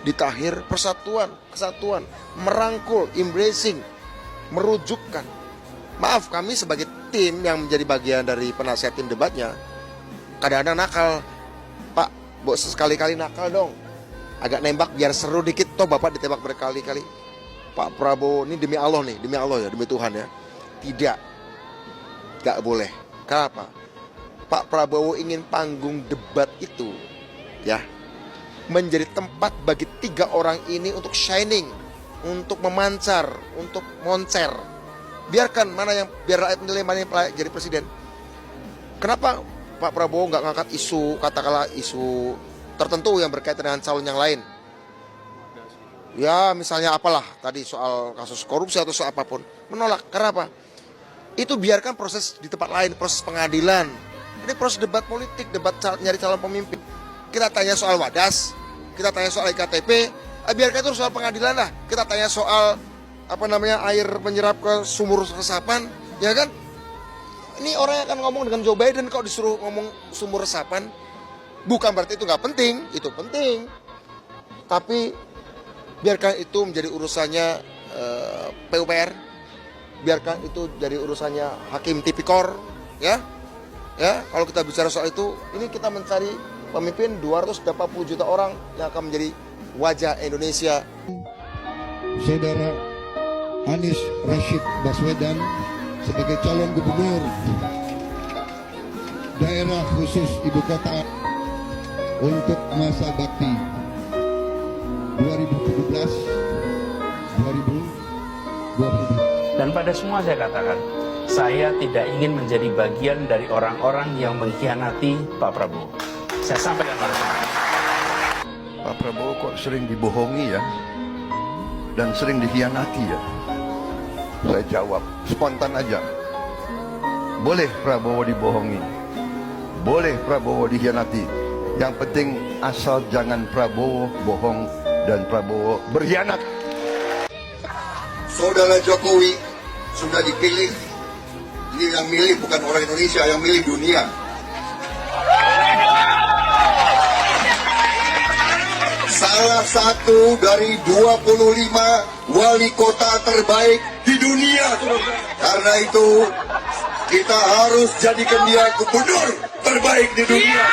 ditakhir persatuan, kesatuan, merangkul, embracing, merujukkan. Maaf, kami sebagai tim yang menjadi bagian dari penasihat tim debatnya, kadang-kadang nakal. Pak, bos sekali-kali nakal dong. Agak nembak biar seru dikit, toh Bapak ditembak berkali-kali. Pak Prabowo, ini demi Allah nih, demi Allah ya, demi Tuhan ya. Tidak, gak boleh. Kenapa? Pak Prabowo ingin panggung debat itu ya menjadi tempat bagi 3 orang ini untuk shining, untuk memancar, untuk moncer. Biarkan biar rakyat menilai mana yang layak jadi presiden. Kenapa Pak Prabowo nggak ngangkat isu, katakanlah isu tertentu yang berkaitan dengan calon yang lain? Ya misalnya apalah tadi soal kasus korupsi atau soal apapun. Menolak, kenapa? Itu biarkan proses di tempat lain, proses pengadilan. Ini proses debat politik, debat nyari calon pemimpin. Kita tanya soal Wadas, kita tanya soal IKTP, biarkan itu soal pengadilan lah. Kita tanya soal air menyerap ke sumur resapan, ya kan? Ini orang yang akan ngomong dengan Joe Biden kok disuruh ngomong sumur resapan. Bukan berarti itu nggak penting, itu penting. Tapi biarkan itu menjadi urusannya PUPR, biarkan itu jadi urusannya Hakim Tipikor, ya. Ya, kalau kita bicara soal itu, ini kita mencari pemimpin 280 juta orang yang akan menjadi wajah Indonesia. Saudara Anies Rashid Baswedan sebagai calon gubernur daerah khusus ibu kota untuk masa bakti 2017-2022. Dan pada semua saya katakan, saya tidak ingin menjadi bagian dari orang-orang yang mengkhianati Pak Prabowo. Saya sampaikan pada semua. Pak Prabowo kok sering dibohongi ya, dan sering dikhianati ya. Saya jawab spontan aja. Boleh Prabowo dibohongi, boleh Prabowo dikhianati. Yang penting asal jangan Prabowo bohong dan Prabowo berkhianat. Saudara Jokowi sudah dipilih. Ini yang milih bukan orang Indonesia, yang milih dunia. Salah satu dari 25 wali kota terbaik di dunia. Karena itu kita harus jadikan dia gubernur terbaik di dunia.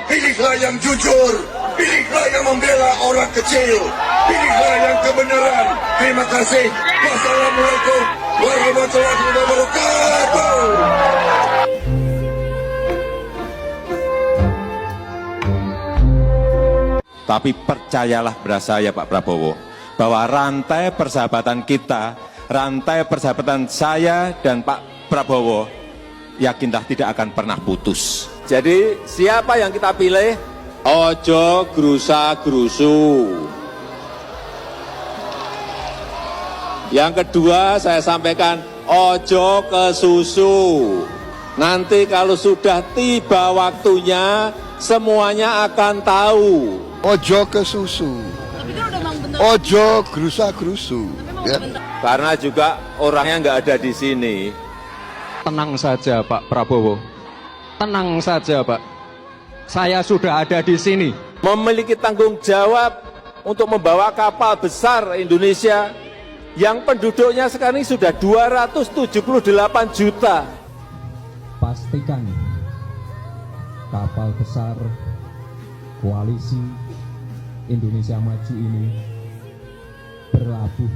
Pilihlah yang jujur, pilihlah yang membela orang kecil, pilihlah yang kebenaran. Terima kasih. Wassalamualaikum warahmatullahi wabarakatuh. Tapi percayalah pada saya Pak Prabowo, bahwa rantai persahabatan kita, rantai persahabatan saya dan Pak Prabowo, yakinlah tidak akan pernah putus. Jadi siapa yang kita pilih? Ojo grusa-grusu. Yang kedua saya sampaikan, ojo kesusu. Nanti kalau sudah tiba waktunya, semuanya akan tahu. Ojo ke susu, ojo gerusa-gerusu. Ya. Karena juga orangnya nggak ada di sini. Tenang saja Pak Prabowo, tenang saja Pak. Saya sudah ada di sini. Memiliki tanggung jawab untuk membawa kapal besar Indonesia yang penduduknya sekarang ini sudah 278 juta. Pastikan kapal besar koalisi Indonesia Maju ini berlabuh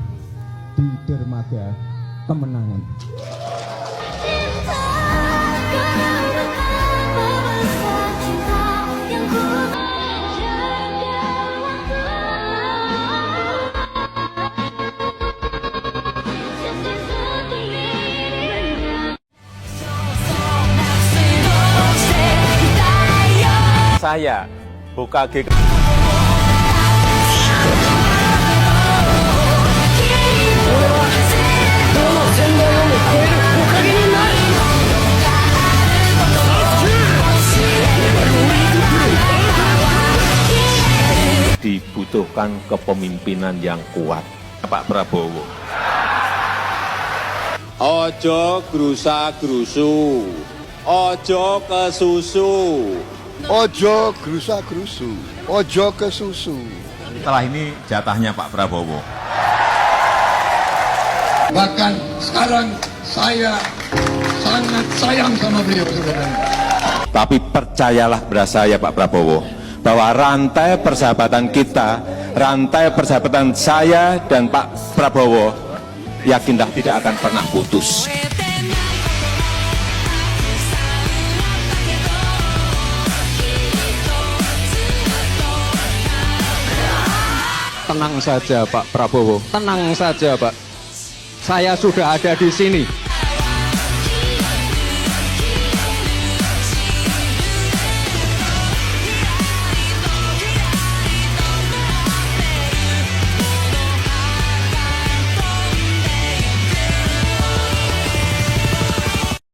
di dermaga kemenangan. Saya buka GK. Dibutuhkan kepemimpinan yang kuat, Pak Prabowo. Ojo grusa-grusu, ojo kesusu. Ojo gerusa-gerusu, ojo kesusu. Setelah ini jatahnya Pak Prabowo. Bahkan sekarang saya sangat sayang sama beliau, saudara. Tapi percayalah pada saya Pak Prabowo, bahwa rantai persahabatan kita, rantai persahabatan saya dan Pak Prabowo, yakinlah tidak akan pernah putus. Tenang saja Pak Prabowo, tenang saja Pak. Saya sudah ada di sini.